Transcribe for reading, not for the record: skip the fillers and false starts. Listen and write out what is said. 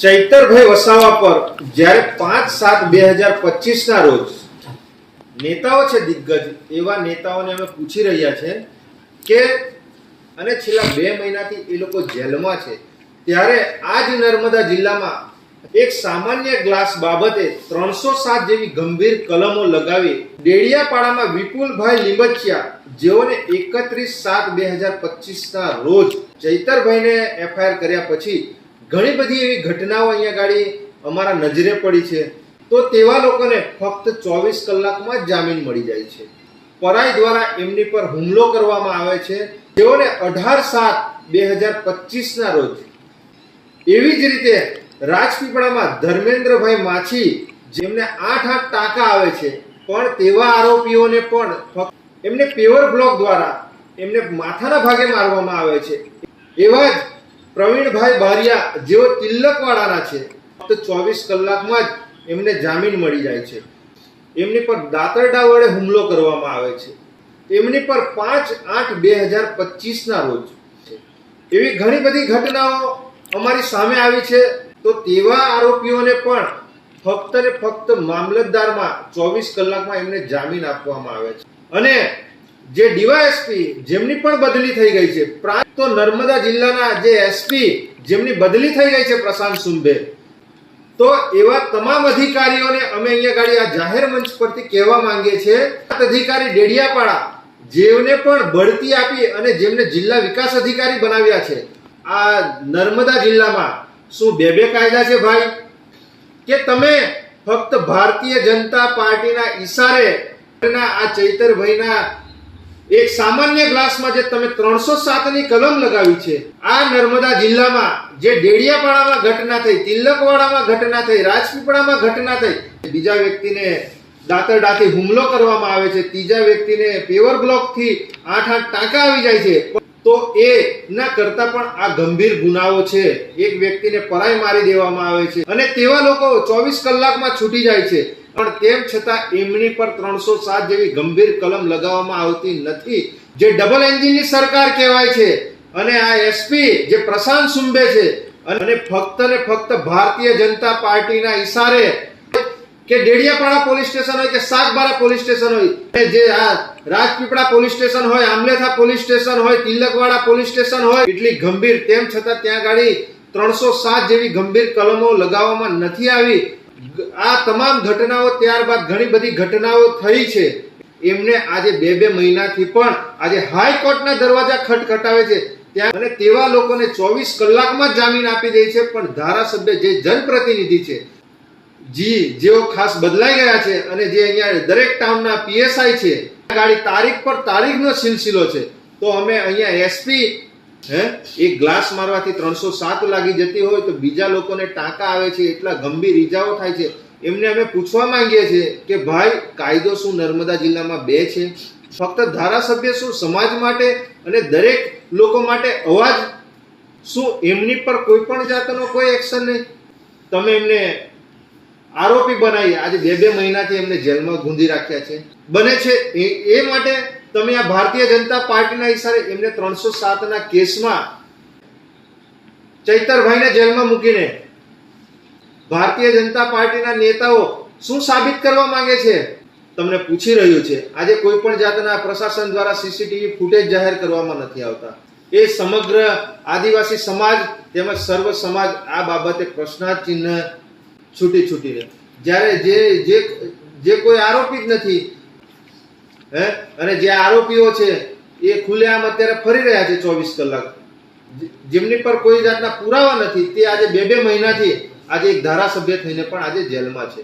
ચૈતરભાઈ વસાવા પર જ્યારે 5/7/2025 ના રોજ નેતાઓ છે દિગ્ગજ એવા નેતાઓને અમે પૂછી રહ્યા છે કે અને છેલ્લા 2 મહિનાથી એ લોકો જેલમાં છે, ત્યારે આજ નર્મદા જિલ્લામાં એક સામાન્ય ગ્લાસ બાબતે 307 જેવી ગંભીર કલમો લગાવી ડેડિયાપાડામાં વિપુલભાઈ લીંબચિયા જેઓને 31/7/2025 ના રોજ ચૈતરભાઈને એફઆઈઆર કર્યા પછી ઘણી બધી એવી ઘટનાઓ અહીંયા ગાડી અમારા નજરે પડી છે, તો તેવા લોકોને ફક્ત 24 કલાકમાં જ જામીન મળી જાય છે. પરાઈ દ્વારા એમની પર હુમલો કરવામાં આવે છે, તેઓને 18/7/2025 ના રોજ એવી જ રીતે રાજપીપળામાં ધર્મેન્દ્રભાઈ માછી જેમને 8 ટાંકા આવે છે, પણ તેવા આરોપીઓને પણ ફક્ત એમને પેવર બ્લોક દ્વારા એમને માથાના ભાગે મારવામાં આવે છે. એવા જ પ્રવીણભાઈ બારિયા જેઓ તિલકવાડાના છે, ફક્ત 24 કલાકમાં જ એમને જામીન મળી જાય છે. એમની પર દાતરડા વડે હુમલો કરવામાં આવે છે. એમની પર 5/8/2025 ના રોજ એવી ઘણી બધી ઘટનાઓ અમારી સામે આવી છે, તો તેવા આરોપીઓને પણ ફક્ત ને ફક્ત મામલતદારમાં 24 કલાકમાં એમને જામીન આપવામાં આવે છે. અને જે ડીવાયએસપી જેમની પણ બદલી થઈ ગઈ છે, પ્રાંત તો નર્મદા જિલ્લાના જે એસપી જેમની બદલી થઈ ગઈ છે પ્રશાંત સુંબે, તો એવા તમામ અધિકારીઓને અમે અહીંયા ગાડી આ જાહેર મંચ પરથી કહેવા માંગીએ છીએ, અધિકારી ડેડિયાપાડા જેમને પણ બઢતી આપી અને જેમને જિલ્લા વિકાસ અધિકારી બનાવ્યા છે, આ નર્મદા જિલ્લામાં શું બે કાયદા છે ભાઈ? કે તમે ફક્ત ભારતીય જનતા પાર્ટીના ઈશારે આ ચૈતરભાઈના એક સામાન્ય ગ્લાસમાં જે તમે 307 ની કલમ લગાવી છે, આ નર્મદા જિલ્લામાં જે ડેડિયાપાડામાં ઘટના થઈ, તિલકવાડામાં ઘટના થઈ, રાજપીપળામાં ઘટના થઈ, બીજા વ્યક્તિને દાતરડાથી હુમલો કરવામાં આવે છે, ત્રીજા વ્યક્તિને પેવર બ્લોકથી 8 ટાંકા આવી જાય છે, તો એ ના કરતા પણ આ ગંભીર ગુનાઓ છે. એક વ્યક્તિને પરાઈ મારી દેવામાં આવે છે અને તેવા લોકો 24 કલાકમાં છૂટી જાય છે, પણ તેમ છતાં એમની પર 307 જેવી ગંભીર કલમ લગાવવામાં આવતી નથી, જે ડબલ એન્જિનની સરકાર કહેવાય છે. અને આ એસપી જે પ્રશાંત સુંબે છે અને ફક્ત ને ફક્ત ભારતીય જનતા પાર્ટીના ઈશારે કે ડેડિયાપાડા પોલીસ સ્ટેશન હોય કે સાગબારા પોલીસ સ્ટેશન હોય, જે આ રાજપીપળા પોલીસ સ્ટેશન હોય, આમલેથા પોલીસ સ્ટેશન હોય, તિલકવાડા પોલીસ સ્ટેશન હોય, એટલી ગંભીર તેમ છતાં ત્યાં ગાડી 307 જેવી ગંભીર કલમો લગાવવામાં નથી આવી. આ તમામ ઘટનાઓ ત્યારબાદ ઘણી બધી ઘટનાઓ થઈ છે. એમને આજે 2 મહિનાથી પણ આજે હાઈકોર્ટના દરવાજા ખટખટાવે છે ત્યાં, અને તેવા લોકોને 24 કલાકમાં જામીન આપી દે છે. પણ ધારાસભ્ય જે જનપ્રતિનિધિ છે, જેઓ ખાસ બદલાઈ ગયા છે અને જે અહીંયા દરેક ટાઉનના પીએસઆઈ છે, ગાડી તારીખ પર તારીખનો સિલસિલો છે, તો અમે અહીંયા એસપી એક ગ્લાસ મારવાથી 307 લાગી જતી હોય તો બીજા લોકોને ટાંકા આવે છે, એટલા ગંભીર ઈજાઓ થાય છે. એમને અમે પૂછવા માંગીએ છીએ કે ભાઈ, કાયદો શું નર્મદા જિલ્લામાં 2 છે? ફક્ત ધારાસભ્ય શું સમાજ માટે અને દરેક લોકો માટે અવાજ શું એમની પર કોઈ પણ જાતનો કોઈ એક્શન નહીં? તમે એમને આરોપી બનાવી આજે 2 મહિનાથી એમને જેલમાં ગુંદી રાખ્યા છે. બને છે એ માટે તમે આ ભારતીય જનતા પાર્ટીના ઈશારે એમને 307 ના કેસમાં ચૈતરભાઈને જેલમાં મૂકીને ભારતીય જનતા પાર્ટીના નેતાઓ શું સાબિત કરવા માંગે છે? તમને પૂછી રહ્યું છે. આજે કોઈ પણ જાતના પ્રશાસન દ્વારા સીસીટીવી ફૂટેજ જાહેર કરવામાં નથી આવતા. એ સમગ્ર આદિવાસી સમાજ તેમજ સર્વ સમાજ આ બાબતે પ્રશ્નાર્થ ચિહ્ન છૂટીને, જ્યારે જે કોઈ આરોપી જ નથી અને જે આરોપીઓ છે એ ખુલ્લેઆમ અત્યારે ફરી રહ્યા છે 24 કલાક, જેમની પર કોઈ જાતના પુરાવા નથી, તે આજે 2 મહિનાથી આજે એક ધારાસભ્ય થઈને પણ આજે જેલમાં છે.